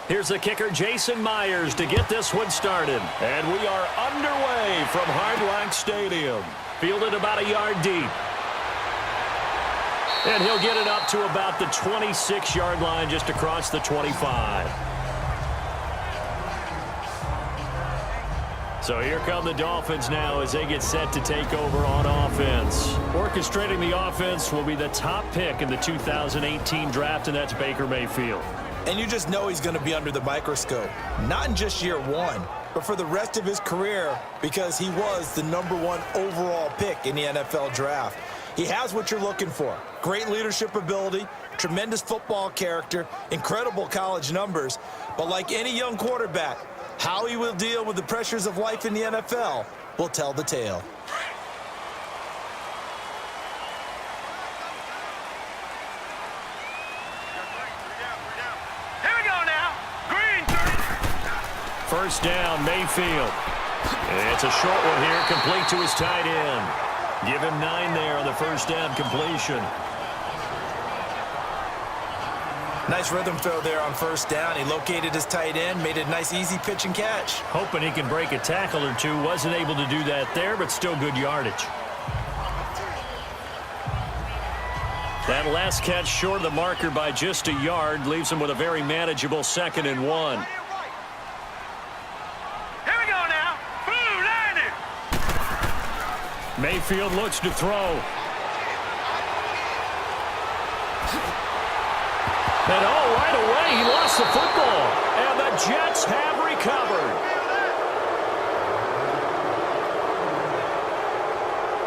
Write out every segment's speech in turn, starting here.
Here's the kicker, Jason Myers, to get this one started. And we are underway from Hard Rock Stadium. Fielded about a yard deep. And he'll get it up to about the 26-yard line, just across the 25. So here come the Dolphins now as they get set to take over on offense. Orchestrating the offense will be the top pick in the 2018 draft, and that's Baker Mayfield. And you just know he's going to be under the microscope, not in just year one, but for the rest of his career, because he was the #1 overall pick in the NFL draft. He has what you're looking for. Great leadership ability, tremendous football character, incredible college numbers. But like any young quarterback, how he will deal with the pressures of life in the NFL will tell the tale. First down, Mayfield. It's a short one here, complete to his tight end. Give him 9 there on the first down completion. Nice rhythm throw there on first down. He located his tight end, made a nice easy pitch and catch. Hoping he can break a tackle or two. Wasn't able to do that there, but still good yardage. That last catch short of the marker by just a yard leaves him with a very manageable 2nd and 1. Mayfield looks to throw. And right away, he lost the football. And the Jets have recovered.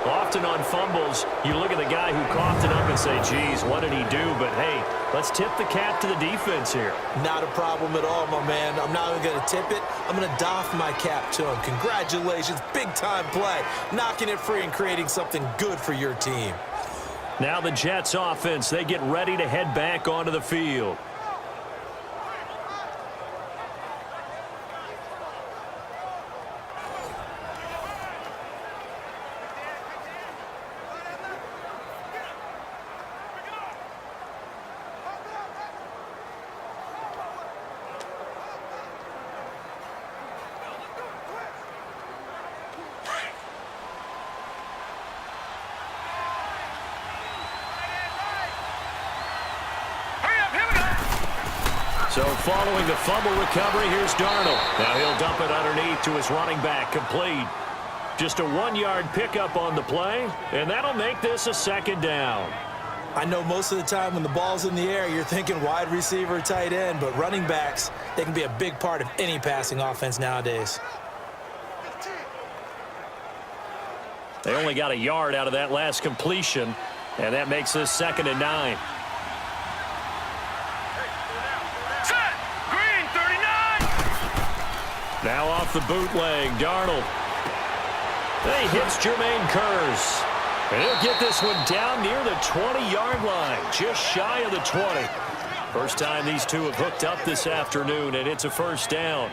Often on fumbles, you look at the guy who coughed it up and say, geez, what did he do? But, hey, let's tip the cap to the defense here. Not a problem at all, my man. I'm not even going to tip it. I'm going to doff my cap to him. Congratulations. Big-time play. Knocking it free and creating something good for your team. Now the Jets offense, they get ready to head back onto the field. So following the fumble recovery, here's Darnold. Now he'll dump it underneath to his running back, complete. Just a 1-yard pickup on the play, and that'll make this a 2nd down. I know most of the time when the ball's in the air, you're thinking wide receiver, tight end, but running backs, they can be a big part of any passing offense nowadays. They only got a yard out of that last completion, and that makes this 2nd and 9. Now off the bootleg, Darnold. He hits Jermaine Kearse. And he'll get this one down near the 20-yard line, just shy of the 20. First time these two have hooked up this afternoon, and it's a first down.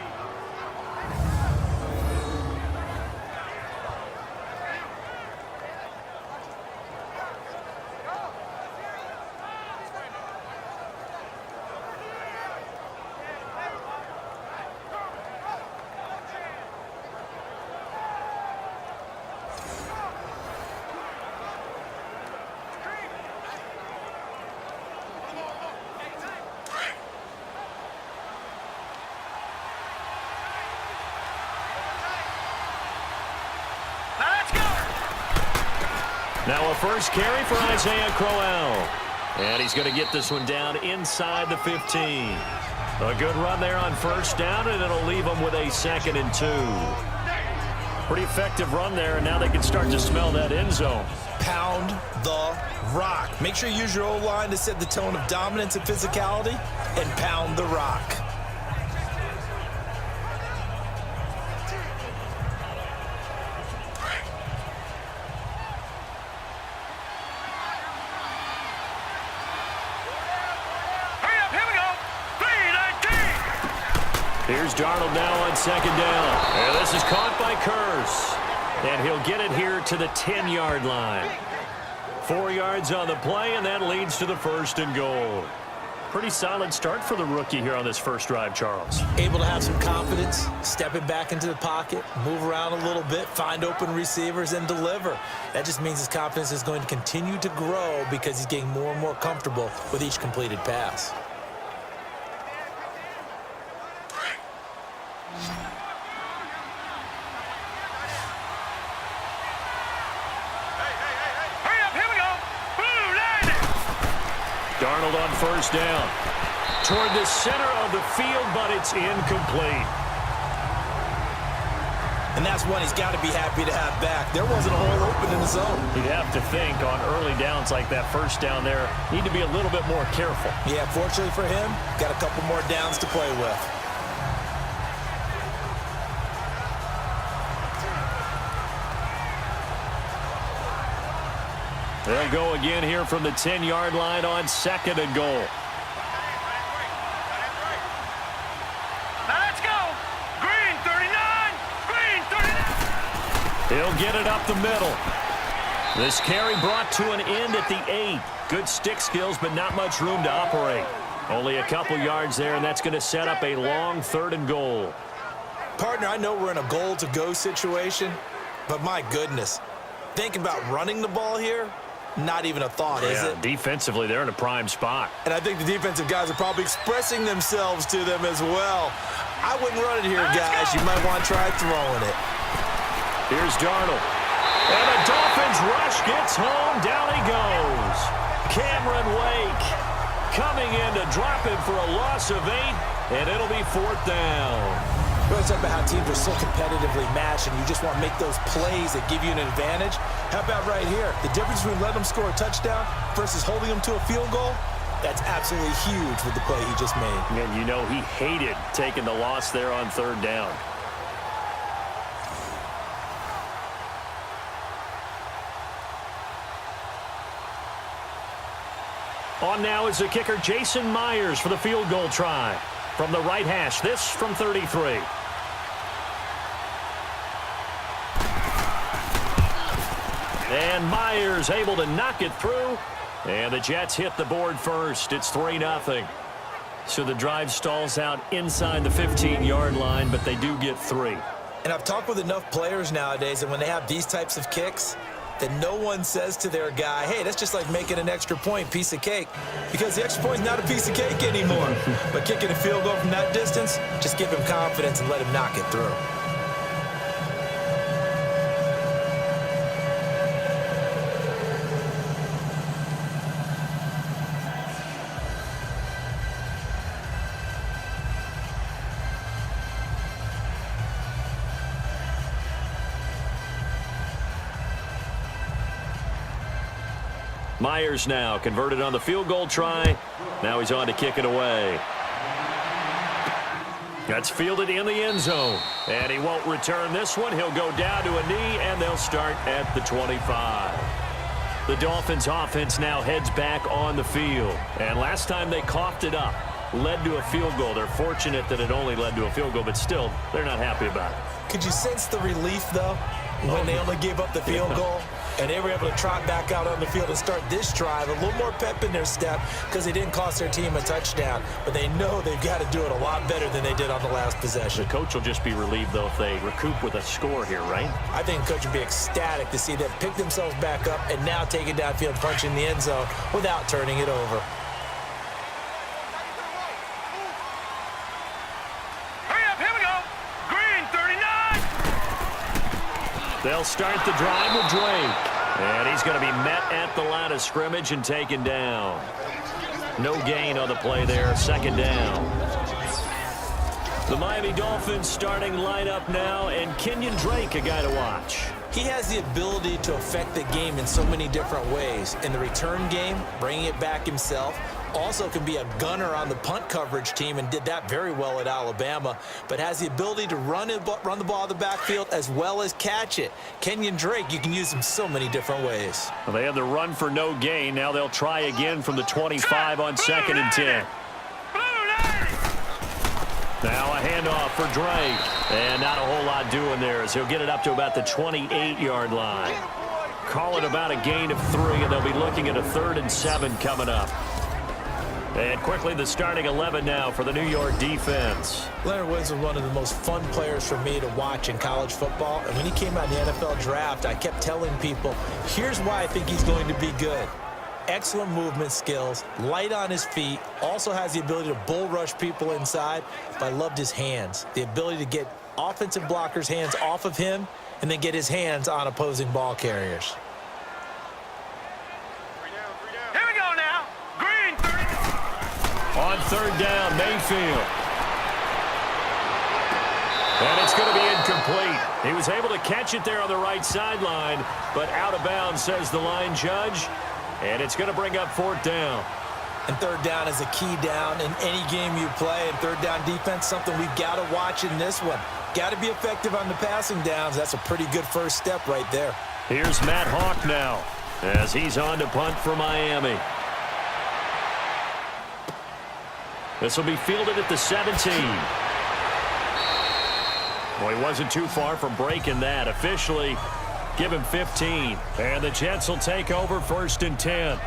Now a first carry for Isaiah Crowell. And he's going to get this one down inside the 15. A good run there on first down, and it'll leave them with a 2nd and 2. Pretty effective run there, and now they can start to smell that end zone. Pound the rock. Make sure you use your O-line to set the tone of dominance and physicality, and pound the rock. Here's Darnold now on 2nd down. And this is caught by Kearse. And he'll get it here to the 10-yard line. 4 yards on the play, and that leads to the 1st and goal. Pretty solid start for the rookie here on this first drive, Charles. Able to have some confidence, stepping back into the pocket, move around a little bit, find open receivers, and deliver. That just means his confidence is going to continue to grow because he's getting more and more comfortable with each completed pass. Darnold on first down. Toward the center of the field, but it's incomplete. And that's one he's got to be happy to have back. There wasn't a hole open in the zone. You'd have to think on early downs like that first down there, need to be a little bit more careful. Yeah, fortunately for him, got a couple more downs to play with. They'll go again here from the 10-yard line on second and goal. Now let's go. Green 39. Green 39. He'll get it up the middle. This carry brought to an end at the 8. Good stick skills, but not much room to operate. Only a couple yards there, and that's going to set up a long third and goal. Partner, I know we're in a goal-to-go situation, but my goodness, thinking about running the ball here, not even a thought, is it? Defensively, they're in a prime spot. And I think the defensive guys are probably expressing themselves to them as well. I wouldn't run it here, guys. You might want to try throwing it. Here's Darnold. And the Dolphins rush gets home. Down he goes. Cameron Wake coming in to drop him for a loss of 8, and it'll be fourth down. We always talk about how teams are so competitively matched and you just want to make those plays that give you an advantage. How about right here? The difference between letting them score a touchdown versus holding them to a field goal, that's absolutely huge with the play he just made. And you know he hated taking the loss there on third down. On now is the kicker Jason Myers for the field goal try. From the right hash, this from 33. And Myers able to knock it through. And the Jets hit the board first. It's 3-0. So the drive stalls out inside the 15-yard line, but they do get 3. And I've talked with enough players nowadays, and when they have these types of kicks, that no one says to their guy, hey, that's just like making an extra point, piece of cake. Because the extra point is not a piece of cake anymore. But kicking a field goal from that distance, just give him confidence and let him knock it through. Myers now converted on the field goal try. Now he's on to kick it away. That's fielded in the end zone. And he won't return this one. He'll go down to a knee, and they'll start at the 25. The Dolphins offense now heads back on the field. And last time they coughed it up, led to a field goal. They're fortunate that it only led to a field goal, but still, they're not happy about it. Could you sense the relief, though, when they only gave up the field goal? And they were able to trot back out on the field and start this drive. A little more pep in their step because they didn't cost their team a touchdown. But they know they've got to do it a lot better than they did on the last possession. The coach will just be relieved, though, if they recoup with a score here, right? I think the coach would be ecstatic to see them pick themselves back up and now take it downfield, punch in the end zone without turning it over. They'll start the drive with Drake. And he's going to be met at the line of scrimmage and taken down. No gain on the play there. Second down. The Miami Dolphins starting lineup now, and Kenyon Drake, a guy to watch. He has the ability to affect the game in so many different ways. In the return game, bringing it back himself. Also can be a gunner on the punt coverage team and did that very well at Alabama, but has the ability to run the ball in the backfield as well as catch it. Kenyon Drake, you can use him so many different ways. Well, they had the run for no gain. Now they'll try again from the 25 on second and 10. Now a handoff for Drake. And not a whole lot doing there as he'll get it up to about the 28-yard line. Call it about a gain of 3, and they'll be looking at a 3rd and 7 coming up. And quickly, the starting 11 now for the New York defense. Leonard Williams was one of the most fun players for me to watch in college football. And when he came out in the NFL draft, I kept telling people, here's why I think he's going to be good. Excellent movement skills, light on his feet, also has the ability to bull rush people inside, but I loved his hands. The ability to get offensive blockers' hands off of him and then get his hands on opposing ball carriers. Here we go now. Green, 30. On third down, Mayfield. And it's going to be incomplete. He was able to catch it there on the right sideline, but out of bounds, says the line judge. And it's going to bring up fourth down. And third down is a key down in any game you play. And third down defense, something we've got to watch in this one. Got to be effective on the passing downs. That's a pretty good first step right there. Here's Matt Hawk now as he's on to punt for Miami. This will be fielded at the 17. Well, he wasn't too far from breaking that. Officially, give him 15. And the Jets will take over first and 10.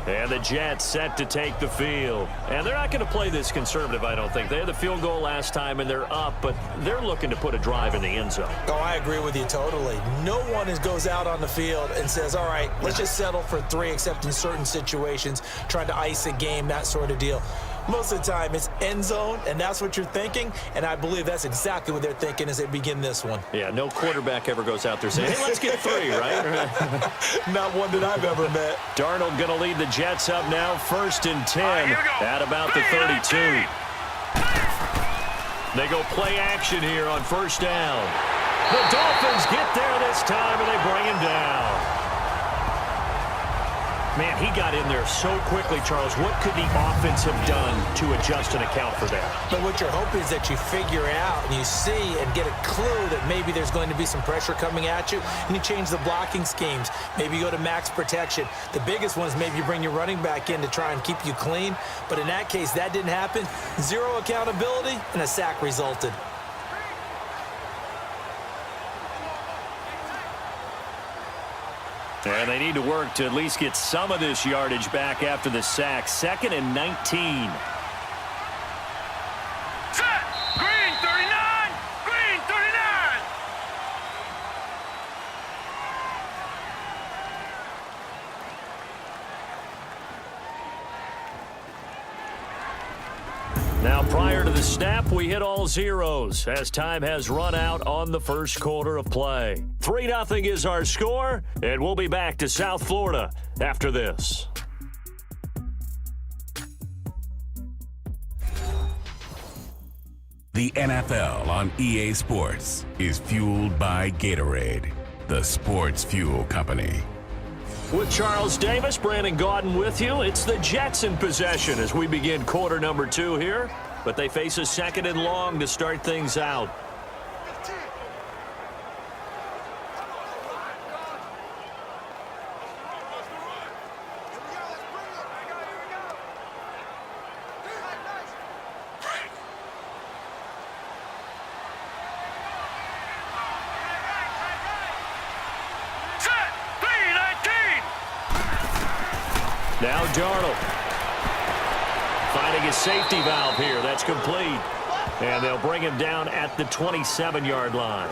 And the Jets set to take the field. And they're not going to play this conservative, I don't think. They had the field goal last time, and they're up, but they're looking to put a drive in the end zone. Oh, I agree with you totally. No one goes out on the field and says, all right, let's just settle for 3, except in certain situations, trying to ice a game, that sort of deal. Most of the time, it's end zone, and that's what you're thinking, and I believe that's exactly what they're thinking as they begin this one. Yeah, no quarterback ever goes out there saying, hey, let's get 3, right? Not one that I've ever met. Darnold going to lead the Jets up now, first and 10 at about the 32. They go play action here on first down. The Dolphins get there this time, and they bring him down. Man, he got in there so quickly, Charles. What could the offense have done to adjust and account for that? But what you're hoping is that you figure out and you see and get a clue that maybe there's going to be some pressure coming at you, and you change the blocking schemes. Maybe you go to max protection. The biggest one is maybe you bring your running back in to try and keep you clean. But in that case, that didn't happen. 0 accountability, and a sack resulted. And they need to work to at least get some of this yardage back after the sack. 2nd and 19. Set. Green, 39. Green, 39. Now, prior to the snap, we hit all zeros as time has run out on the first quarter of play. 3-0 is our score, and we'll be back to South Florida after this. The NFL on EA Sports is fueled by Gatorade, the sports fuel company. With Charles Davis, Brandon Gaudin with you. It's the Jets in possession as we begin quarter number 2 here. But they face a 2nd and long to start things out. Now Darnold finding his safety valve here. That's complete. And they'll bring him down at the 27-yard line.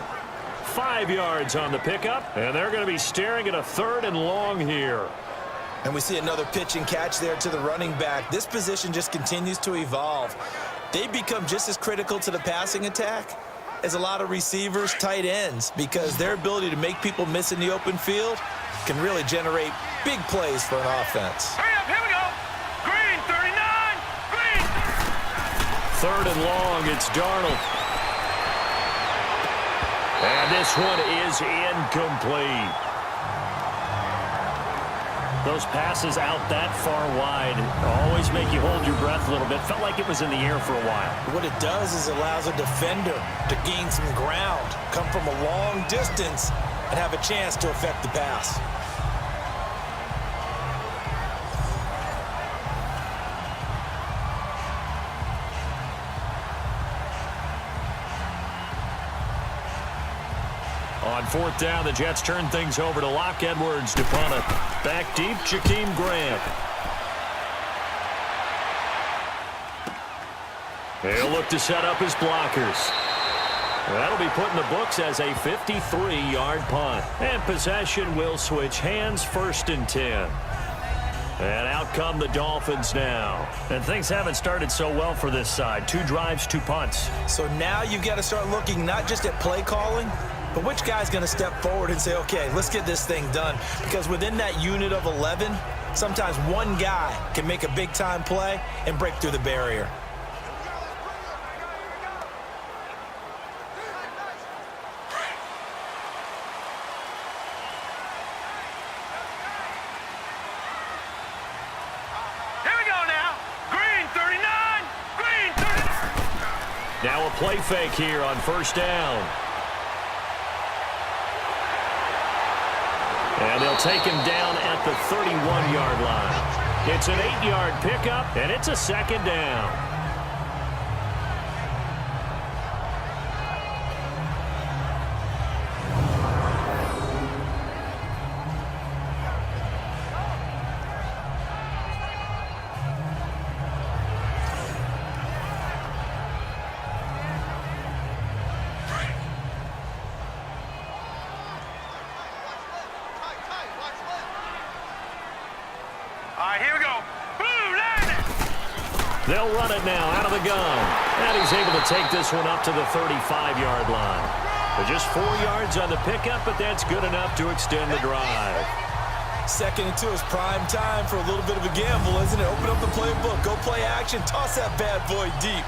5 yards on the pickup, and they're going to be staring at a 3rd and long here. And we see another pitch and catch there to the running back. This position just continues to evolve. They become just as critical to the passing attack as a lot of receivers, tight ends, because their ability to make people miss in the open field can really generate big plays for an offense. Hurry up, here we go. Green, 39. Green. 3rd and long, it's Darnold. And this one is incomplete. Those passes out that far wide always make you hold your breath a little bit. Felt like it was in the air for a while. What it does is allows a defender to gain some ground, come from a long distance, and have a chance to affect the pass. On 4th down, the Jets turn things over to Locke Edwards to punt it. Back deep, Jakeem Grant. He'll look to set up his blockers. That'll be put in the books as a 53-yard punt. And possession will switch hands, 1st and 10. And out come the Dolphins now. And things haven't started so well for this side. 2 drives, 2 punts. So now you've got to start looking not just at play calling, but which guy's going to step forward and say, okay, let's get this thing done. Because within that unit of 11, sometimes one guy can make a big-time play and break through the barrier. Now a play fake here on 1st down. And they'll take him down at the 31-yard line. It's an 8-yard pickup, and it's a 2nd down. Here we go. Boom, They'll run it now out of the gun. And he's able to take this one up to the 35-yard line. But just 4 yards on the pickup, but that's good enough to extend the drive. 2nd and 2 is prime time for a little bit of a gamble, isn't it? Open up the playbook, go play action, toss that bad boy deep.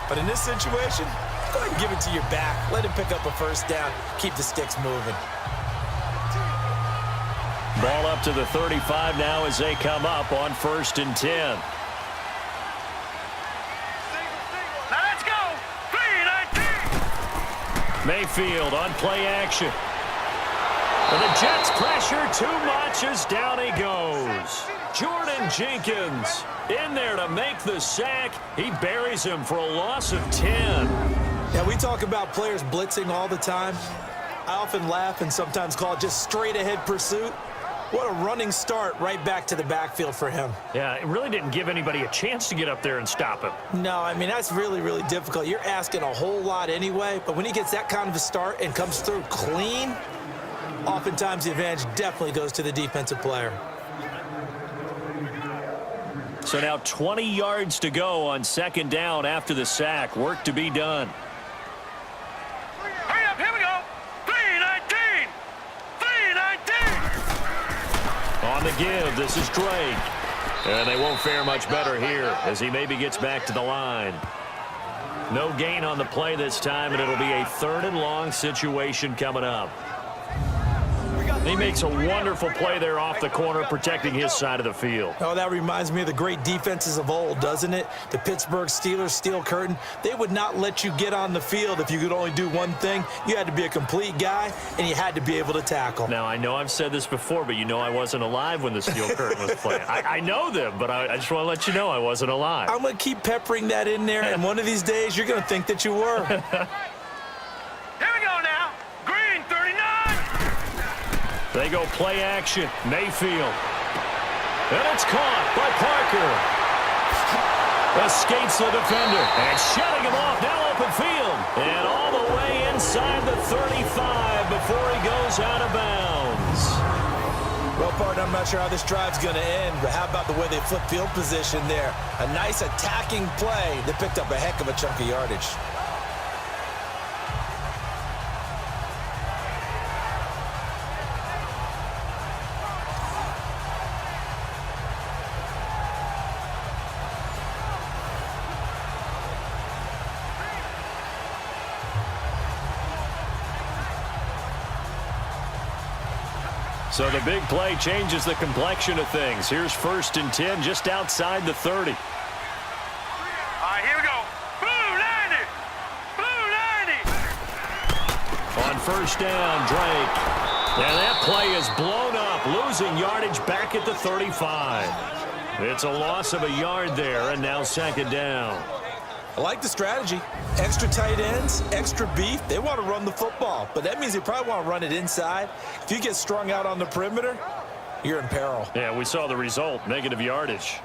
But in this situation, go ahead and give it to your back. Let him pick up a 1st down. Keep the sticks moving. Ball up to the 35 now as they come up on 1st and 10. Now let's go. 3-19. Mayfield on play action. And the Jets pressure too much as down he goes. Jordan Jenkins in there to make the sack. He buries him for a loss of 10. Now, we talk about players blitzing all the time. I often laugh and sometimes call it just straight-ahead pursuit. What a running start right back to the backfield for him. Yeah, it really didn't give anybody a chance to get up there and stop him. No, I mean, that's really, really difficult. You're asking a whole lot anyway, but when he gets that kind of a start and comes through clean, oftentimes the advantage definitely goes to the defensive player. So now 20 yards to go on 2nd down after the sack. Work to be done. Hurry up, here we go. 3-19. 3-19. On the give, this is Drake. And they won't fare much better here as he maybe gets back to the line. No gain on the play this time, and it'll be a 3rd and long situation coming up. He makes a wonderful play there off the corner, protecting his side of the field. Oh, that reminds me of the great defenses of old, doesn't it? The Pittsburgh Steelers, Steel Curtain. They would not let you get on the field if you could only do one thing. You had to be a complete guy, and you had to be able to tackle. Now, I know I've said this before, but you know I wasn't alive when the Steel Curtain was playing. I know them, but I just want to let you know I wasn't alive. I'm going to keep peppering that in there, and one of these days you're going to think that you were. Here we go now. Green, 39. They go play action. Mayfield. And it's caught by Parker. Escapes the defender. And shutting him off. Now open field. And all the way inside the 35 before he goes out of bounds. Well, partner, I'm not sure how this drive's going to end, but how about the way they flip field position there? A nice attacking play that picked up a heck of a chunk of yardage. So the big play changes the complexion of things. Here's 1st and 10 just outside the 30. All right, here we go. Blue 90. Blue 90. On 1st down, Drake. And that play is blown up, losing yardage back at the 35. It's a loss of a yard there, and now 2nd down. I like the strategy. Extra tight ends, extra beef. They want to run the football, but that means they probably want to run it inside. If you get strung out on the perimeter, you're in peril. Yeah, we saw the result, negative yardage.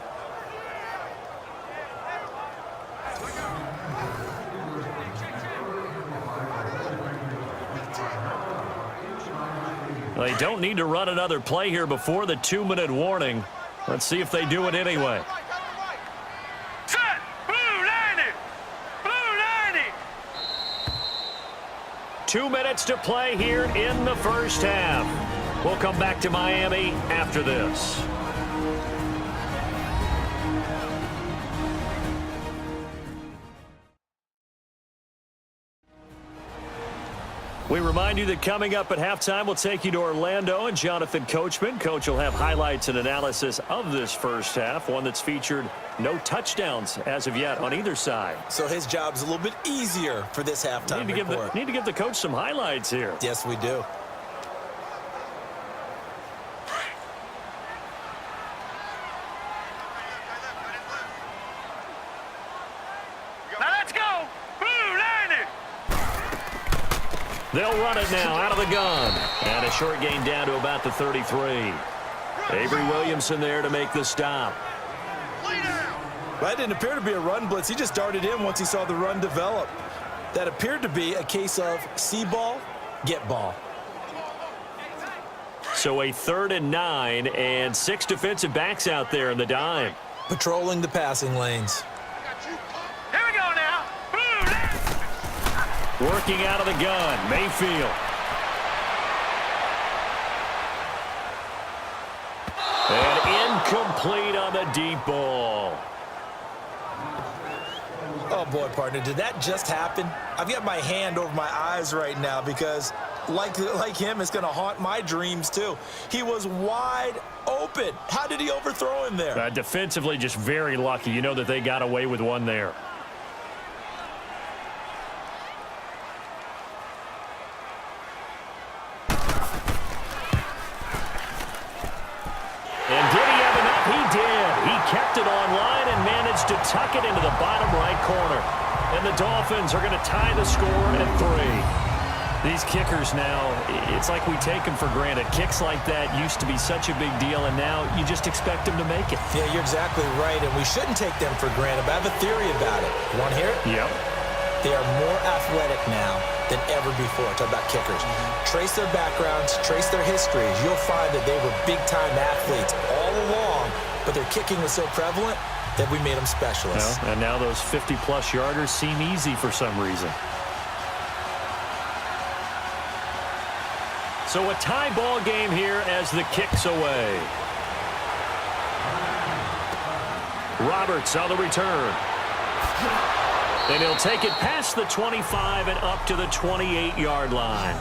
They don't need to run another play here before the 2-minute warning. Let's see if they do it anyway. Set. Blue 90. Blue 90. 2 minutes to play here in the first half. We'll come back to Miami after this. We remind you that coming up at halftime, we'll take you to Orlando and Jonathan Coachman. Coach will have highlights and analysis of this first half, one that's featured no touchdowns as of yet on either side. So his job's a little bit easier for this halftime report. Need to give the coach some highlights here. Yes, we do. Now let's go. Blue 90. They'll run it now out of the gun. And a short gain down to about the 33. Avery Williamson there to make the stop. That didn't appear to be a run blitz. He just darted in once he saw the run develop. That appeared to be a case of see ball, get ball. So a 3rd and 9 and 6 defensive backs out there in the dime. Patrolling the passing lanes. Here we go now. Blue 90. Working out of the gun, Mayfield. And incomplete on the deep ball. Oh, boy, partner, did that just happen? I've got my hand over my eyes right now because, like him, it's going to haunt my dreams, too. He was wide open. How did he overthrow him there? Defensively, just very lucky. You know that they got away with one there. And did he have enough? He did. He kept it online and managed to tuck it into the bottom right corner. And the Dolphins are going to tie the score at 3. These kickers now, it's like we take them for granted. Kicks like that used to be such a big deal, and now you just expect them to make it. Yeah, you're exactly right, and we shouldn't take them for granted, but I have a theory about it. You want to hear it? Yep. They are more athletic now than ever before. Talk about kickers. Trace their backgrounds, trace their histories. You'll find that they were big-time athletes all along, but their kicking was so prevalent that we made them specialists. Well, and now those 50-plus yarders seem easy for some reason. So a tie ball game here as the kick's away. Roberts on the return. And he'll take it past the 25 and up to the 28-yard line.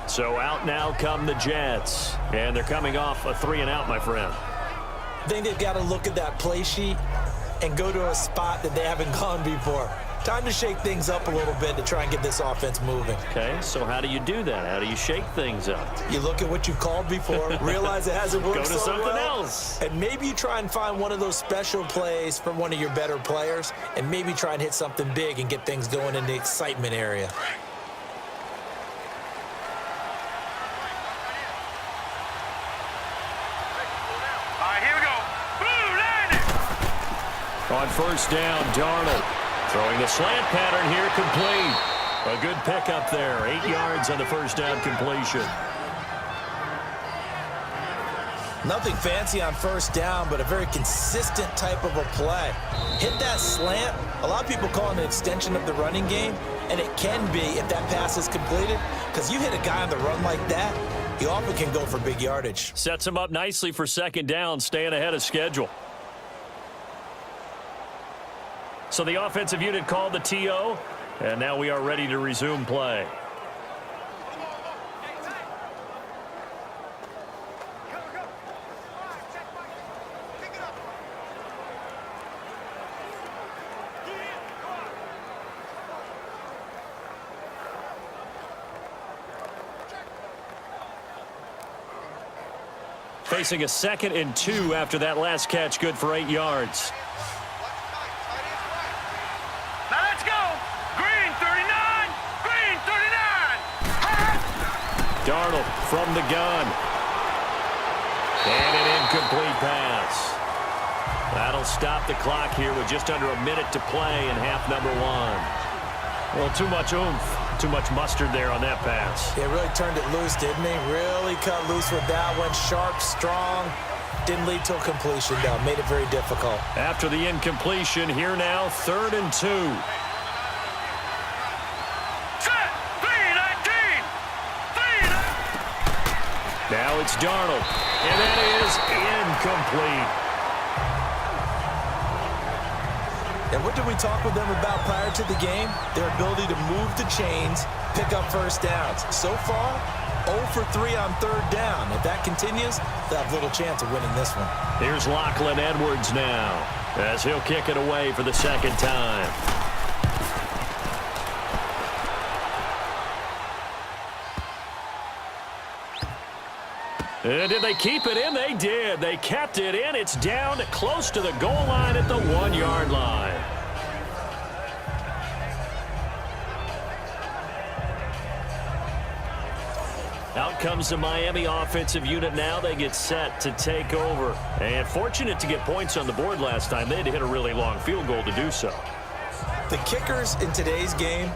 So out now come the Jets. And they're coming off a 3-and-out, my friend. I think they've got to look at that play sheet and go to a spot that they haven't gone before. Time to shake things up a little bit to try and get this offense moving. Okay, so how do you do that? How do you shake things up? You look at what you've called before, realize it hasn't worked Go to so something well, else. and maybe you try and find one of those special plays from one of your better players, and maybe try and hit something big and get things going in the excitement area. All right, here we go. Blue 90. On first down, Darnold throwing the slant pattern here, complete. A good pickup there, 8 yards on the first down completion. Nothing fancy on first down, but a very consistent type of a play. Hit that slant. A lot of people call it an extension of the running game, and it can be if that pass is completed, because you hit a guy on the run like that, he often can go for big yardage. Sets him up nicely for second down, staying ahead of schedule. So the offensive unit called the TO, and now we are ready to resume play. Facing a 2nd and 2 after that last catch, good for 8 yards. Now let's go. Green 39. Green 39. Darnold from the gun. And an incomplete pass. That'll stop the clock here with just under a minute to play in half number 1. Well, too much oomph. too much mustard there on that pass. They really turned it loose, didn't they? Really cut loose with that one. Sharp, strong. Didn't lead to a completion, though. Made it very difficult. After the incompletion, here now, 3rd and 2. Set. 3-19. Now it's Darnold, and that is incomplete. And what did we talk with them about prior to the game? Their ability to move the chains, pick up first downs. So far, 0 for 3 on 3rd down. If that continues, they'll have little chance of winning this one. Here's Lachlan Edwards now, as he'll kick it away for the 2nd time. Did they keep it in? They did. They kept it in. It's down close to the goal line at the 1-yard line. Out comes the Miami offensive unit now. They get set to take over. And fortunate to get points on the board last time. They had to hit a really long field goal to do so. The kickers in today's game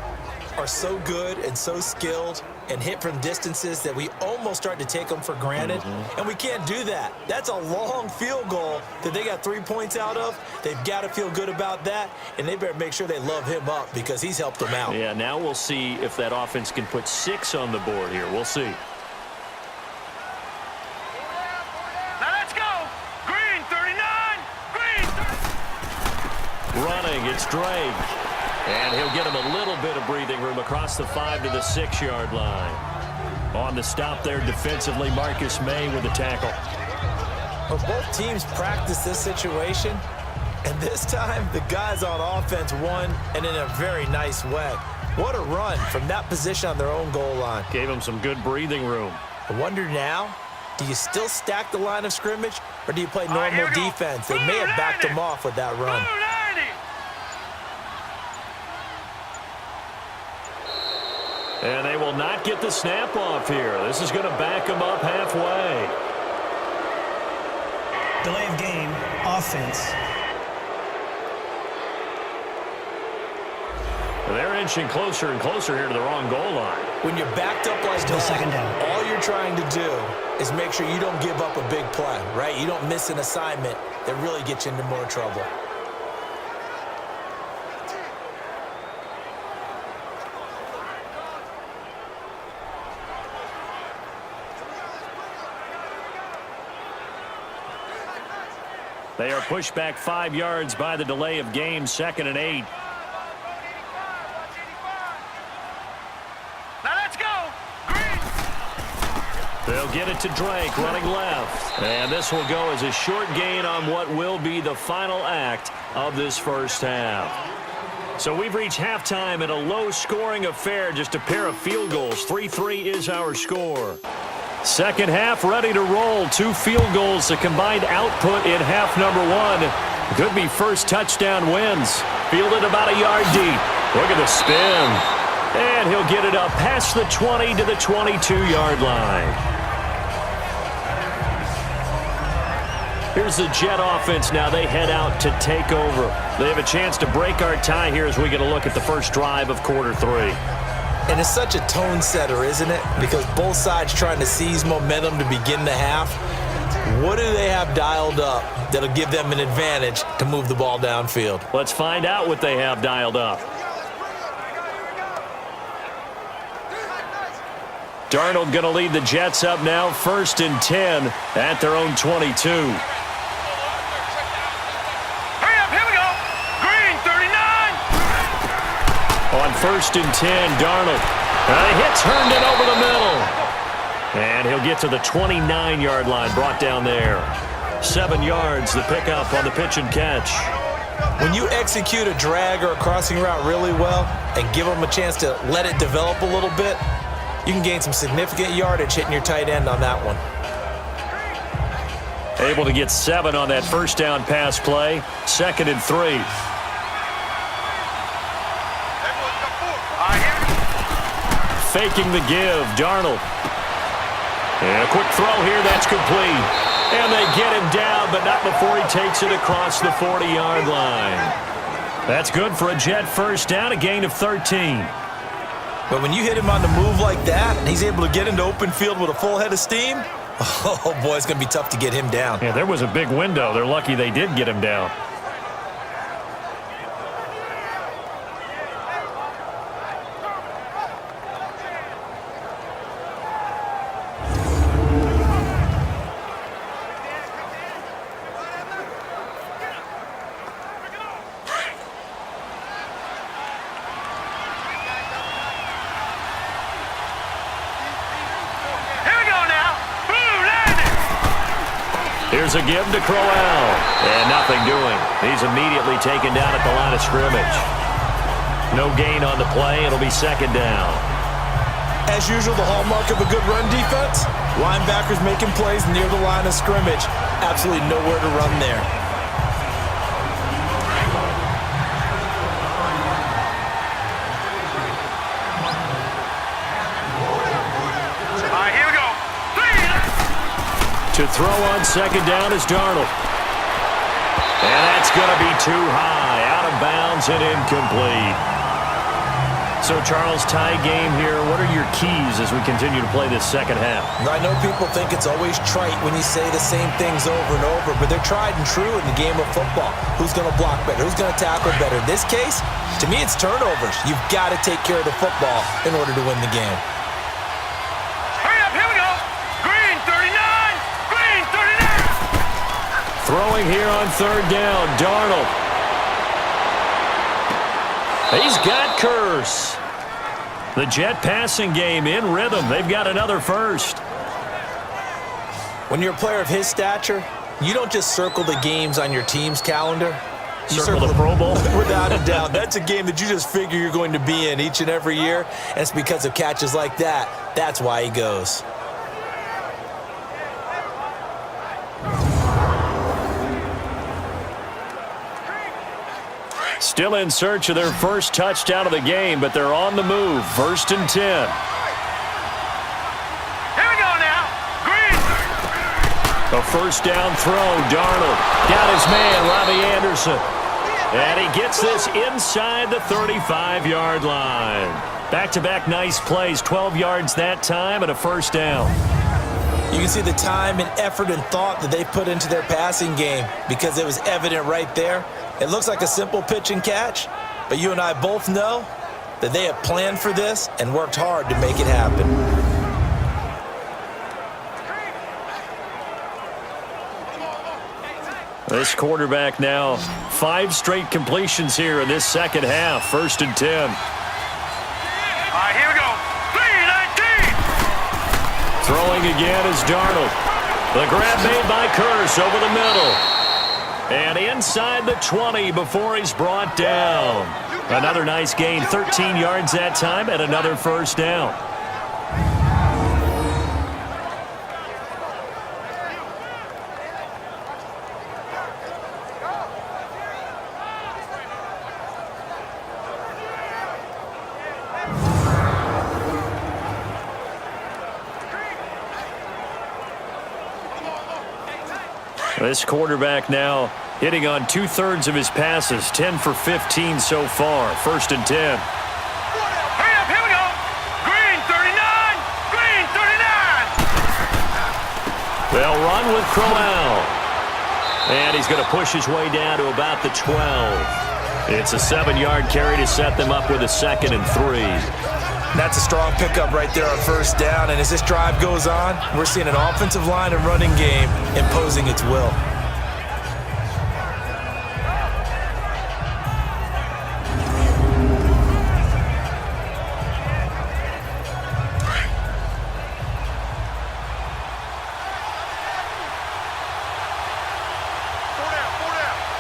are so good and so skilled and hit from distances that we almost start to take them for granted. And we can't do that. That's a long field goal that they got 3 points out of. They've got to feel good about that, and they better make sure they love him up because he's helped them out. Yeah, now we'll see if that offense can put 6 on the board here. We'll see. Now let's go. Green 39. Green 30. Running, it's Drake. And he'll get him a little bit of breathing room across the 5 to the 6-yard line. On the stop there defensively, Marcus May with a tackle. Well, both teams practice this situation, and this time the guys on offense won, and in a very nice way. What a run from that position on their own goal line. Gave him some good breathing room. I wonder now, do you still stack the line of scrimmage, or do you play normal defense? They may have backed them off with that run. And they will not get the snap off here. This is going to back them up halfway. Delay of game, offense. They're inching closer and closer here to the wrong goal line. When you're backed up like Still that, 2nd down. all you're trying to do is make sure you don't give up a big play, right? You don't miss an assignment that really gets you into more trouble. They are pushed back 5 yards by the delay of game, 2nd and 8. Now let's go. Green. They'll get it to Drake, running left. And this will go as a short gain on what will be the final act of this first half. So we've reached halftime in a low-scoring affair, just a pair of field goals. 3-3 is our score. Second half ready to roll. 2 field goals, the combined output in half number 1. Could be first touchdown wins. Fielded about a yard deep. Look at the spin. And he'll get it up past the 20 to the 22-yard line. Here's the Jet offense now. They head out to take over. They have a chance to break our tie here as we get a look at the first drive of quarter 3. And it's such a tone setter, isn't it? Because both sides trying to seize momentum to begin the half. What do they have dialed up that'll give them an advantage to move the ball downfield? Let's find out what they have dialed up. Darnold going to lead the Jets up now, 1st and 10 at their own 22. Hurry up, here we go. Green 39. On 1st and 10, Darnold. He hits Herndon over the middle. And he'll get to the 29-yard line, brought down there. 7 yards, the pickup on the pitch and catch. When you execute a drag or a crossing route really well and give them a chance to let it develop a little bit, you can gain some significant yardage hitting your tight end on that one. Able to get 7 on that first down pass play. 2nd and 3. Faking the give, Darnold. And a quick throw here, that's complete. And they get him down, but not before he takes it across the 40-yard line. That's good for a Jet first down, a gain of 13. But when you hit him on the move like that, and he's able to get into open field with a full head of steam, oh, boy, it's going to be tough to get him down. Yeah, there was a big window. They're lucky they did get him down. Here's a give to Crowell. And nothing doing. He's immediately taken down at the line of scrimmage. No gain on the play. It'll be second down. As usual, the hallmark of a good run defense, linebackers making plays near the line of scrimmage. Absolutely nowhere to run there. To throw on second down is Darnold. And that's going to be too high. Out of bounds and incomplete. So, Charles, tie game here. What are your keys as we continue to play this second half? I know people think it's always trite when you say the same things over and over, but they're tried and true in the game of football. Who's going to block better? Who's going to tackle better? In this case, to me, it's turnovers. You've got to take care of the football in order to win the game. Throwing here on third down, Darnold. He's got Curse. The Jet passing game in rhythm. They've got another first. When you're a player of his stature, you don't just circle the games on your team's calendar. You circle the Pro Bowl? Without a doubt. That's a game that you just figure you're going to be in each and every year. And it's because of catches like that. That's why he goes. Still in search of their first touchdown of the game, but they're on the move. 1st and 10. Here we go now. Green. A first down throw. Darnold got his man, Robbie Anderson. And he gets this inside the 35-yard line. Back-to-back nice plays. 12 yards that time and a first down. You can see the time and effort and thought that they put into their passing game because it was evident right there. It looks like a simple pitch and catch, but you and I both know that they have planned for this and worked hard to make it happen. This quarterback now, 5 straight completions here in this second half. 1st and 10. All right, here we go. 3-19. Throwing again is Darnold. The grab made by Curse over the middle. And inside the 20 before he's brought down. Another nice gain, 13 yards that time, and another first down. This quarterback now hitting on 2/3 of his passes, 10 for 15 so far. 1st and 10. Hurry up, here we go. Green 39. Green 39. They'll run with Crowell. And he's going to push his way down to about the 12. It's a 7-yard carry to set them up with a 2nd and 3. That's a strong pickup right there on first down, and as this drive goes on, we're seeing an offensive line and running game imposing its will.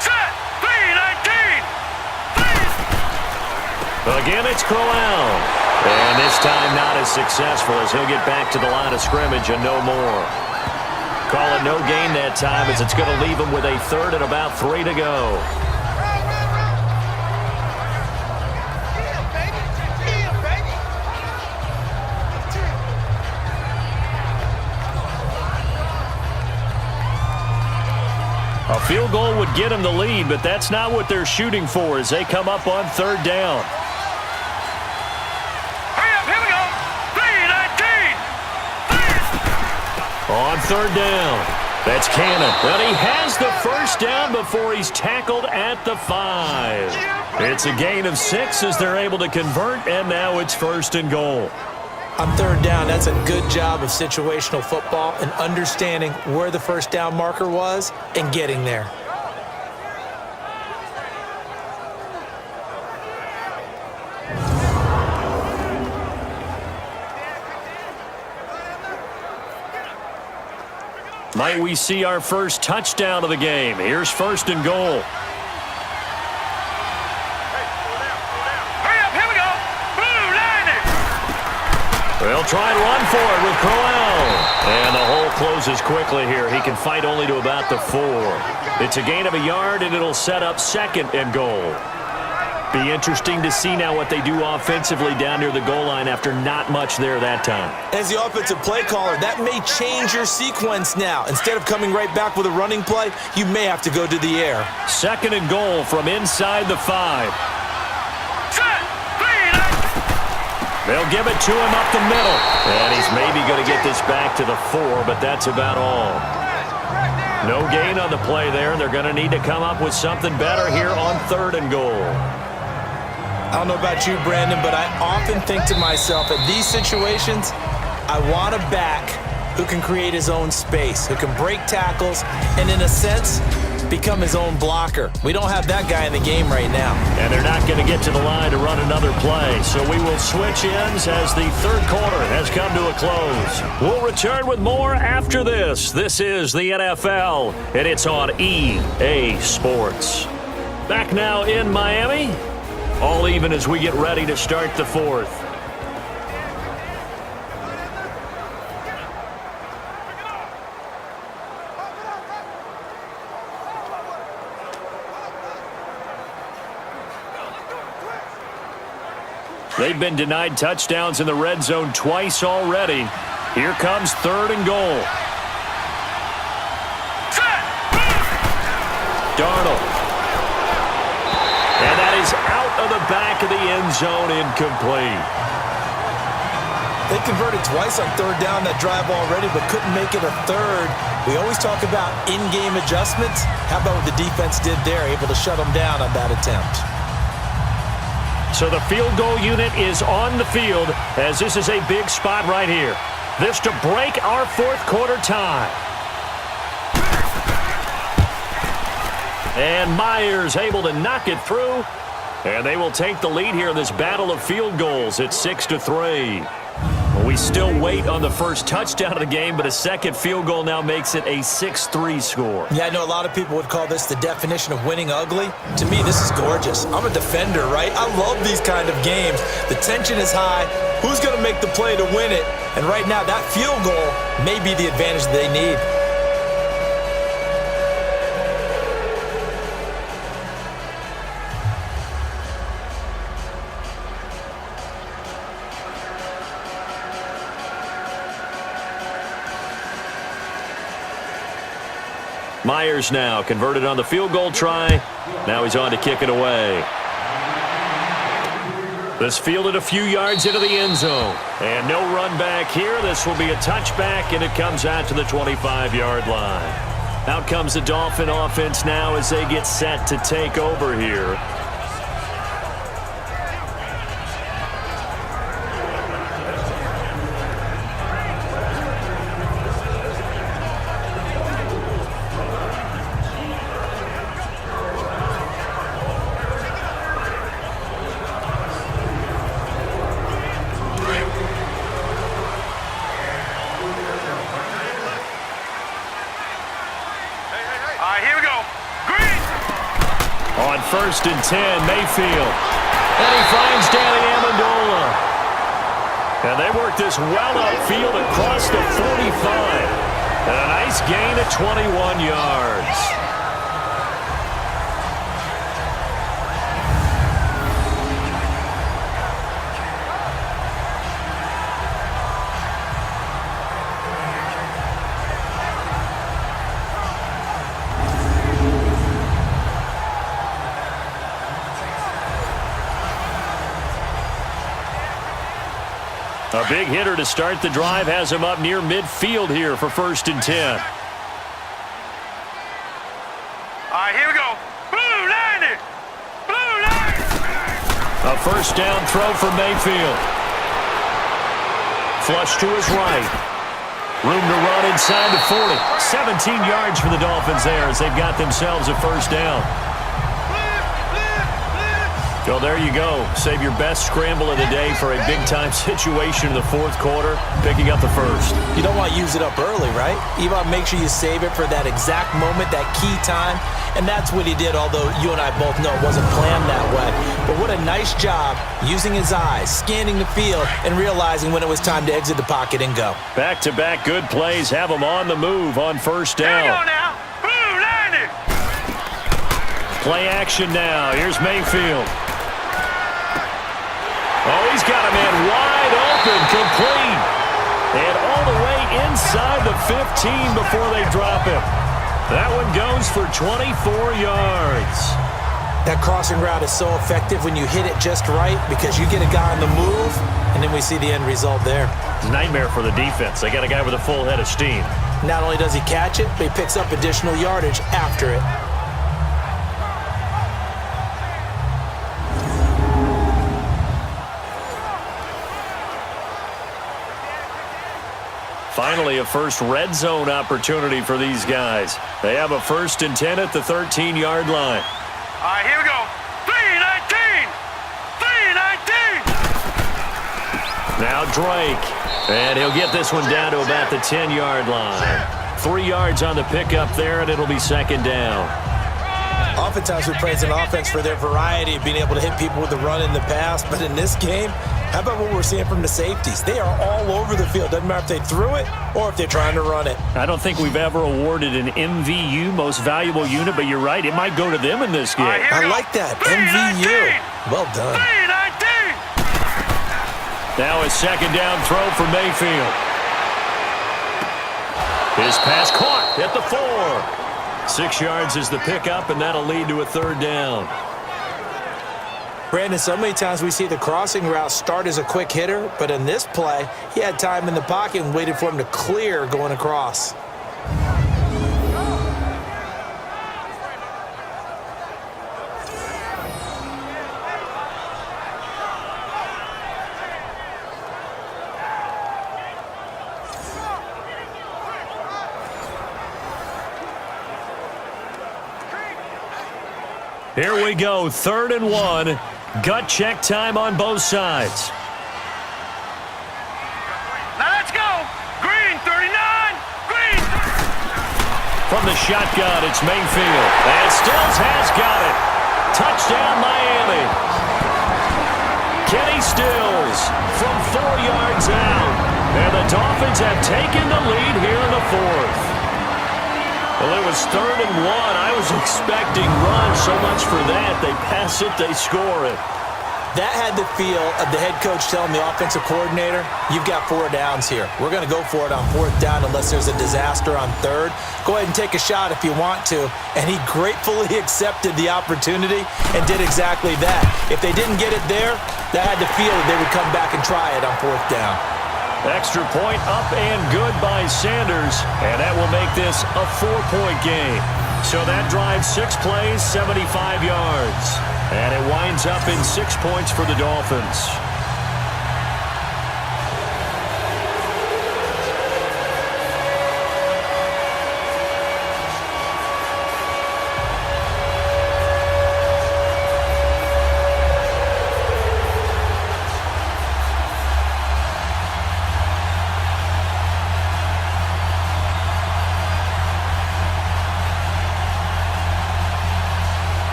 Set. 3-19. Again, it's Crowell. And this time not as successful as he'll get back to the line of scrimmage and no more. Call it no gain that time as it's going to leave him with a 3rd and about 3 to go. A field goal would get him the lead, but that's not what they're shooting for as they come up on 3rd down. Hurry On third down, that's Cannon. And he has the first down before he's tackled at the 5. It's a gain of 6 as they're able to convert, and now it's first and goal. On third down, that's a good job of situational football and understanding where the first down marker was and getting there. Might we see our first touchdown of the game? Here's first and goal. Hurry up, here we go. Blue line it. They'll try and run for it with Crowell. And the hole closes quickly here. He can fight only to about the 4. It's a gain of a yard, and it'll set up second and goal. Be interesting to see now what they do offensively down near the goal line after not much there that time. As the offensive play caller, that may change your sequence now. Instead of coming right back with a running play, you may have to go to the air. Second and goal from inside the 5. Set. 3. They'll give it to him up the middle. And he's maybe going to get this back to the 4, but that's about all. No gain on the play there. They're going to need to come up with something better here on third and goal. I don't know about you, Brandon, but I often think to myself, in these situations, I want a back who can create his own space, who can break tackles, and in a sense, become his own blocker. We don't have that guy in the game right now. And they're not going to get to the line to run another play. So we will switch ends as the third quarter has come to a close. We'll return with more after this. This is the NFL, and it's on EA Sports. Back now in Miami. All even as we get ready to start the fourth. They've been denied touchdowns in the red zone twice already. Here comes third and goal. Darnold. And that is out of the back of the end zone, incomplete. They converted twice on third down that drive already, but couldn't make it a third. We always talk about in-game adjustments. How about what the defense did there, able to shut them down on that attempt? So the field goal unit is on the field as this is a big spot right here. This to break our fourth quarter tie. And Myers able to knock it through. And they will take the lead here in this battle of field goals at 6-3. Well, we still wait on the first touchdown of the game, but a second field goal now makes it a 6-3 score. Yeah, I know a lot of people would call this the definition of winning ugly. To me, this is gorgeous. I'm a defender, right? I love these kind of games. The tension is high. Who's going to make the play to win it? And right now, that field goal may be the advantage they need. Myers now converted on the field goal try. Now he's on to kick it away. This fielded a few yards into the end zone. And no run back here. This will be a touchback, and it comes out to the 25-yard line. Out comes the Dolphin offense now as they get set to take over here. First and 10, Mayfield. And he finds Danny Amendola. And they work this well upfield across the 45. And a nice gain of 21 yards. A big hitter to start the drive has him up near midfield here for 1st and 10. All right, here we go. Blue 90. Blue 90. A 1st down throw for Mayfield. Flush to his right. Room to run inside the 40. 17 yards for the Dolphins there as they've got themselves a 1st down. So there you go. Save your best scramble of the day for a big-time situation in the 4th quarter, picking up the 1st. You don't want to use it up early, right? You want to make sure you save it for that exact moment, that key time. And that's what he did, although you and I both know it wasn't planned that way. But what a nice job using his eyes, scanning the field, and realizing when it was time to exit the pocket and go. Back-to-back good plays have him on the move on 1st down. Hang on now. Blue 90. Play action now. Here's Mayfield. Oh, he's got a man wide open, complete. And all the way inside the 15 before they drop him. That one goes for 24 yards. That crossing route is so effective when you hit it just right because you get a guy on the move, and then we see the end result there. It's a nightmare for the defense. They got a guy with a full head of steam. Not only does he catch it, but he picks up additional yardage after it. Finally, a first red zone opportunity for these guys. They have a 1st and 10 at the 13-yard line. All right, here we go. 319. 319. Now Drake. And he'll get this one down to about the 10-yard line. 3 yards on the pickup there, and it'll be 2nd down. Oftentimes we praise an offense for their variety of being able to hit people with the run in the past, but in this game, how about what we're seeing from the safeties? They are all over the field. Doesn't matter if they threw it or if they're trying to run it. I don't think we've ever awarded an MVU, most valuable unit, but you're right. It might go to them in this game. All right, here we I go. like that. 319. MVU. Well done. 319. Now a 2nd down throw for Mayfield. His pass caught at the 4. 6 yards is the pickup, and that'll lead to a 3rd down. Brandon, so many times we see the crossing route start as a quick hitter, but in this play, he had time in the pocket and waited for him to clear going across. Here we go, 3rd and 1. Gut check time on both sides. Now let's go. Green 39. Green. From the shotgun, it's Mayfield. And Stills has got it. Touchdown, Miami. Kenny Stills from 4 yards out. And the Dolphins have taken the lead here in the 4th. Well, it was 3rd and 1. I was expecting run, so much for that. They pass it, they score it. That had the feel of the head coach telling the offensive coordinator, you've got 4 downs here. We're going to go for it on 4th down unless there's a disaster on 3rd. Go ahead and take a shot if you want to. And he gratefully accepted the opportunity and did exactly that. If they didn't get it there, that had the feel that they would come back and try it on 4th down. Extra point up and good by Sanders, and that will make this a 4-point game. So that drives 6 plays, 75 yards. And it winds up in 6 points for the Dolphins.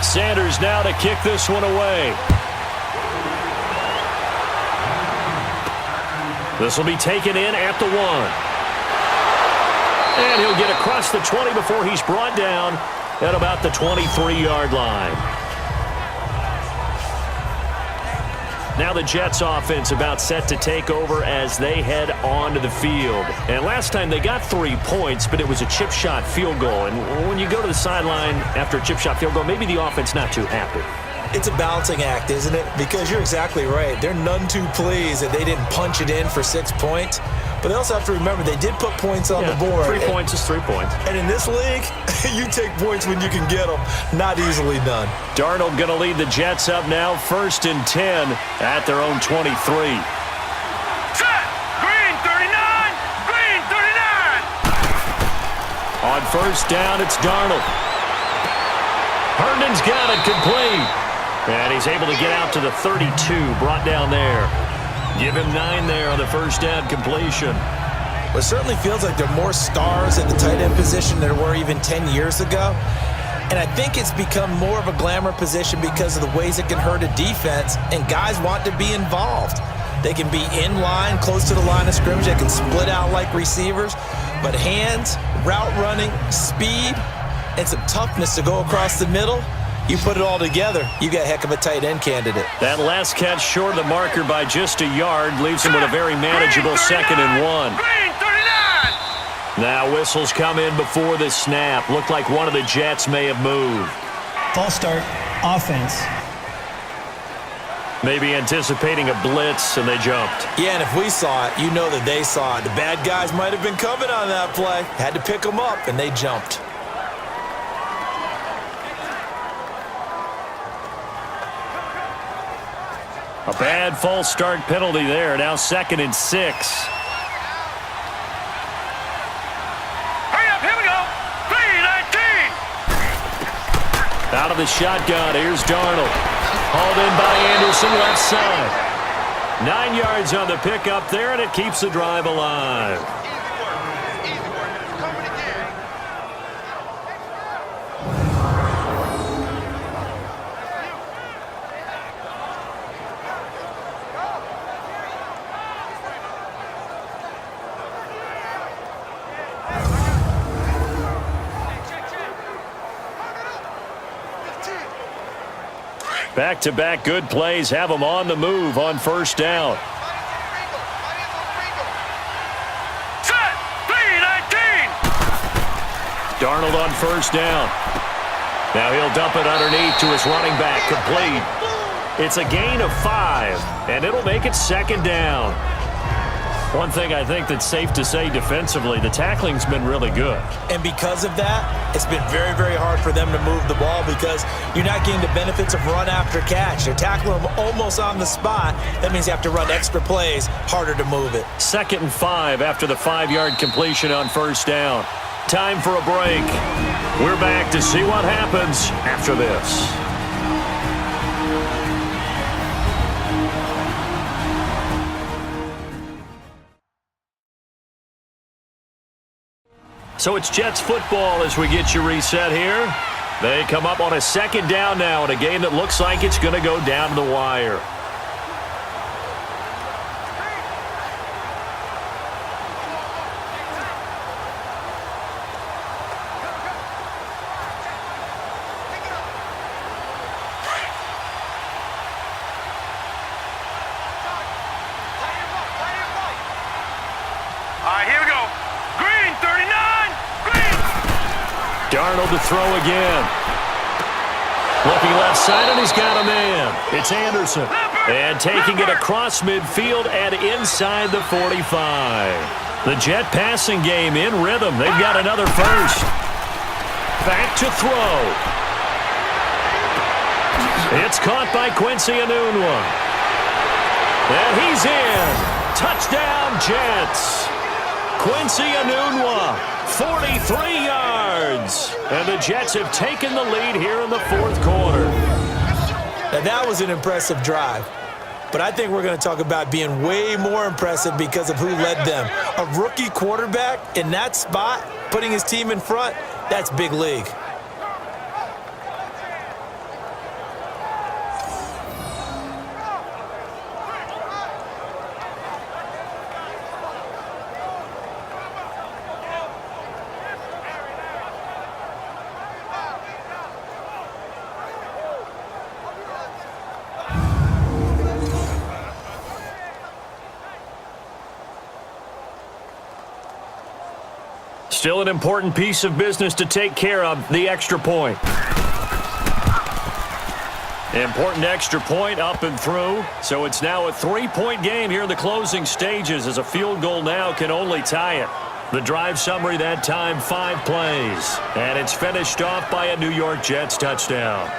Sanders now to kick this one away. This will be taken in at the 1. And he'll get across the 20 before he's brought down at about the 23-yard line. Now the Jets offense about set to take over as they head onto the field. And last time they got 3 points, but it was a chip shot field goal. And when you go to the sideline after a chip shot field goal, maybe the offense not too happy. It's a balancing act, isn't it? Because you're exactly right. They're none too pleased that they didn't punch it in for 6 points. But they also have to remember they did put points on the board. 3 points is 3 points. And in this league, you take points when you can get them. Not easily done. Darnold going to lead the Jets up now, 1st and 10 at their own 23. Set! Green 39! Green 39! On 1st down, it's Darnold. Herndon's got it complete. And he's able to get out to the 32, brought down there. Give him 9 there on the 1st down completion. Well, it certainly feels like there are more stars at the tight end position than there were even 10 years ago. And I think it's become more of a glamour position because of the ways it can hurt a defense, and guys want to be involved. They can be in line, close to the line of scrimmage. They can split out like receivers. But hands, route running, speed, and some toughness to go across the middle, you put it all together, you got a heck of a tight end candidate. That last catch short of the marker by just a yard leaves him with a very manageable 2nd and 1. Green 39! Now whistles come in before the snap. Looked like one of the Jets may have moved. False start, offense. Maybe anticipating a blitz, and they jumped. Yeah, and if we saw it, you know that they saw it. The bad guys might have been coming on that play. Had to pick them up, and they jumped. A bad false start penalty there. Now 2nd and 6. Hurry up, here we go! 319! Out of the shotgun, here's Darnold. Hauled in by Anderson, left side. 9 yards on the pickup there, and it keeps the drive alive. Back-to-back good plays have them on the move on 1st down. Set! 319! Darnold on 1st down. Now he'll dump it underneath to his running back, complete. It's a gain of 5, and it'll make it 2nd down. One thing I think that's safe to say defensively, the tackling's been really good. And because of that, it's been very, very hard for them to move the ball because you're not getting the benefits of run after catch. They're tackling them almost on the spot. That means you have to run extra plays, harder to move it. 2nd and 5 after the 5-yard completion on 1st down. Time for a break. We're back to see what happens after this. So it's Jets football as we get you reset here. They come up on a 2nd down now in a game that looks like it's going to go down to the wire. All right, here we go. Green 39! Green! Darnold to throw again. Looking left side, and he's got a man. It's Anderson. And taking it across midfield and inside the 45. The Jet passing game in rhythm. They've got another 1st. Back to throw. It's caught by Quincy Enunwa. And he's in. Touchdown, Jets. Quincy Enunwa, 43 yards. And the Jets have taken the lead here in the 4th quarter. Now, that was an impressive drive. But I think we're going to talk about being way more impressive because of who led them. A rookie quarterback in that spot, putting his team in front, that's big league. Still an important piece of business to take care of, the extra point. Important extra point up and through. So it's now a 3-point game here in the closing stages, as a field goal now can only tie it. The drive summary that time, 5 plays. And it's finished off by a New York Jets touchdown.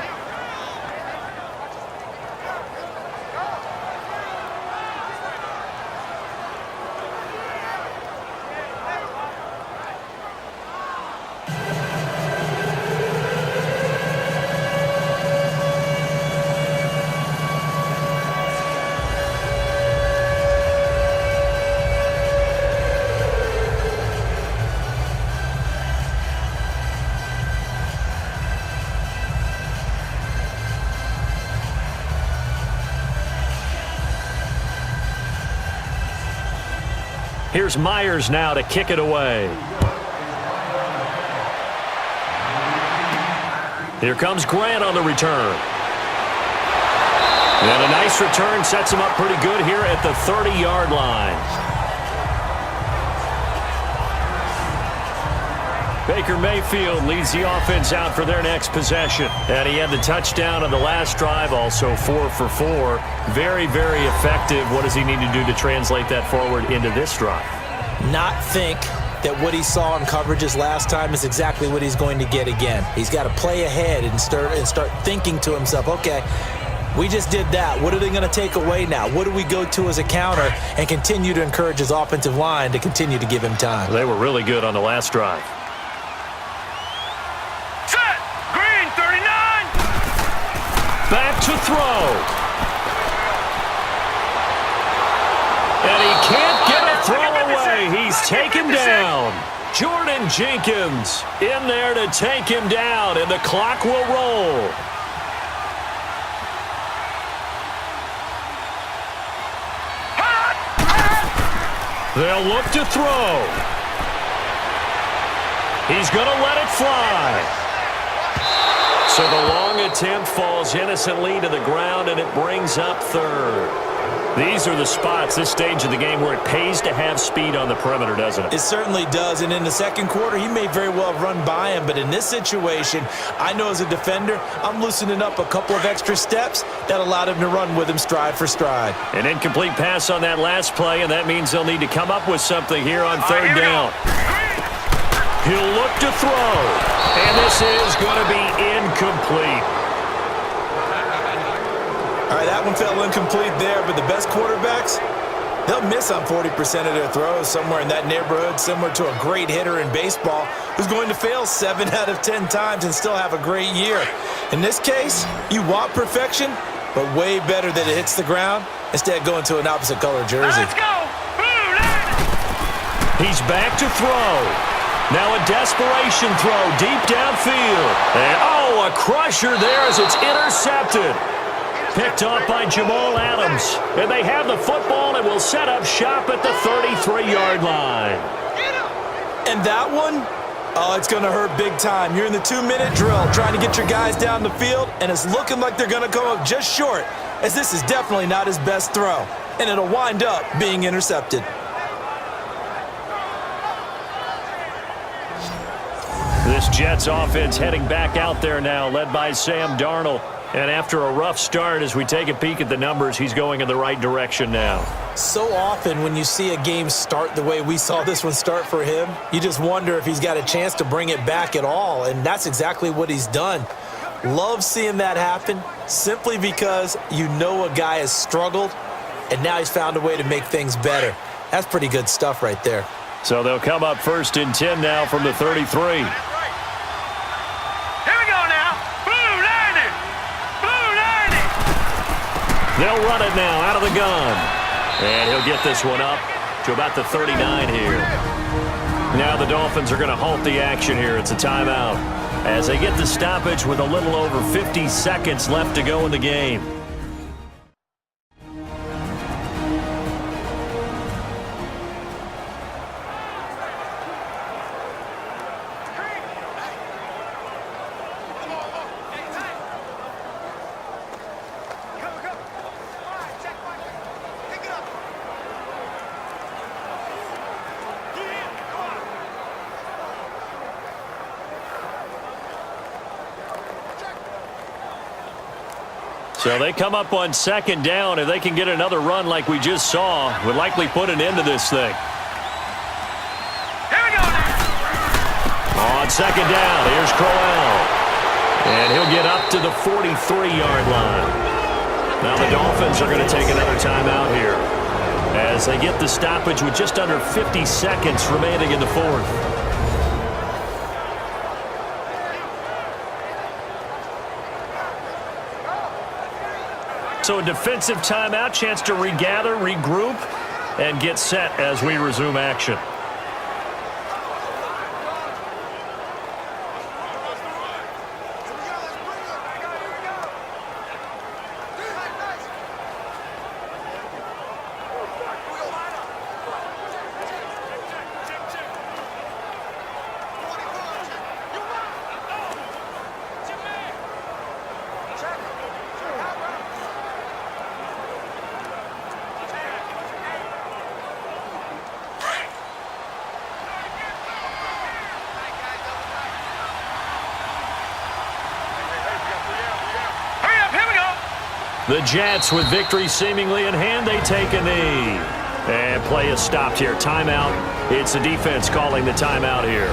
Here's Myers now to kick it away. Here comes Grant on the return. And a nice return sets him up pretty good here at the 30-yard line. Baker Mayfield leads the offense out for their next possession. And he had the touchdown on the last drive, also 4 for 4. Very, very effective. What does he need to do to translate that forward into this drive? Not think that what he saw in coverages last time is exactly what he's going to get again. He's got to play ahead and start thinking to himself, okay, we just did that. What are they going to take away now? What do we go to as a counter? And continue to encourage his offensive line to continue to give him time. They were really good on the last drive. Set! Green, 39! Back to throw. And he can't get a throw away. He's taken down. Jordan Jenkins in there to take him down, and the clock will roll. They'll look to throw. He's going to let it fly. So the long attempt falls innocently to the ground, and it brings up third. These are the spots, this stage of the game, where it pays to have speed on the perimeter, doesn't it? It certainly does, and in the second quarter, he may very well have run by him, but in this situation, I know as a defender, I'm loosening up a couple of extra steps that allowed him to run with him stride for stride. An incomplete pass on that last play, and that means they'll need to come up with something here on third down. He'll look to throw, and this is going to be incomplete. All right, that one fell incomplete there, but the best quarterbacks, they'll miss on 40% of their throws, somewhere in that neighborhood, similar to a great hitter in baseball who's going to fail 7 out of 10 times and still have a great year. In this case, you want perfection, but way better that it hits the ground instead of going to an opposite color jersey. Let's go! He's back to throw. Now a desperation throw deep downfield. And, oh, a crusher there as it's intercepted. Picked off by Jamal Adams. And they have the football and will set up shop at the 33-yard line. And that one, oh, it's going to hurt big time. You're in the 2-minute drill trying to get your guys down the field, and it's looking like they're going to come up just short, as this is definitely not his best throw. And it'll wind up being intercepted. This Jets offense heading back out there now, led by Sam Darnold. And after a rough start, as we take a peek at the numbers, he's going in the right direction now. So often when you see a game start the way we saw this one start for him, you just wonder if he's got a chance to bring it back at all, and that's exactly what he's done. Love seeing that happen simply because you know a guy has struggled, and now he's found a way to make things better. That's pretty good stuff right there. So they'll come up 1st and 10 now from the 33. They'll run it now out of the gun. And he'll get this one up to about the 39 here. Now the Dolphins are going to halt the action here. It's a timeout as they get the stoppage with a little over 50 seconds left to go in the game. So they come up on second down. If they can get another run like we just saw, would likely put an end to this thing. Here we go. On second down, here's Crowell. And he'll get up to the 43-yard line. Now the Dolphins are going to take another timeout here as they get the stoppage with just under 50 seconds remaining in the fourth. So a defensive timeout, chance to regather, regroup, and get set as we resume action. The Jets with victory seemingly in hand, they take a knee. And play is stopped here. Timeout. It's the defense calling the timeout here.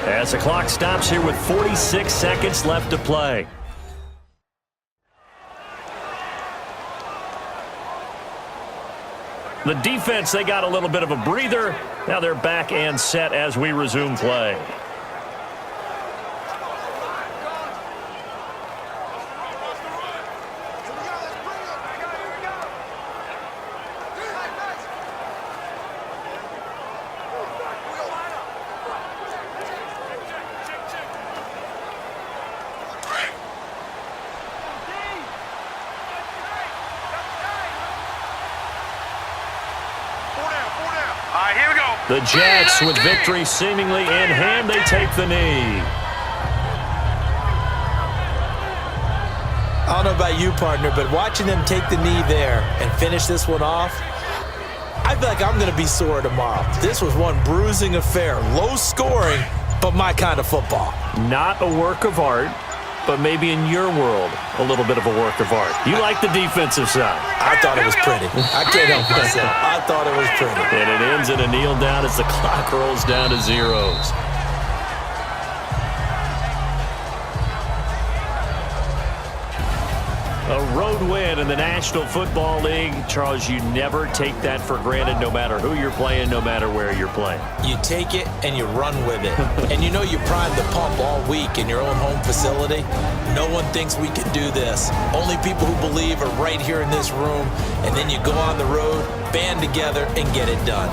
As the clock stops here with 46 seconds left to play. The defense, they got a little bit of a breather. Now they're back and set as we resume play. Here we go. The Jets with victory seemingly in hand, they take the knee. I don't know about you, partner, but watching them take the knee there and finish this one off, I feel like I'm going to be sore tomorrow. This was one bruising affair. Low scoring, but my kind of football. Not a work of art, but maybe in your world, a little bit of a work of art. You like the defensive side. I thought it was pretty. I can't help myself. I thought it was pretty. And it ends in a kneel down as the clock rolls down to zeros. A road win in the National Football League. Charles, you never take that for granted no matter who you're playing, no matter where you're playing. You take it and you run with it. And you know you primed the pump all week in your own home facility. No one thinks we can do this. Only people who believe are right here in this room. And then you go on the road, band together, and get it done.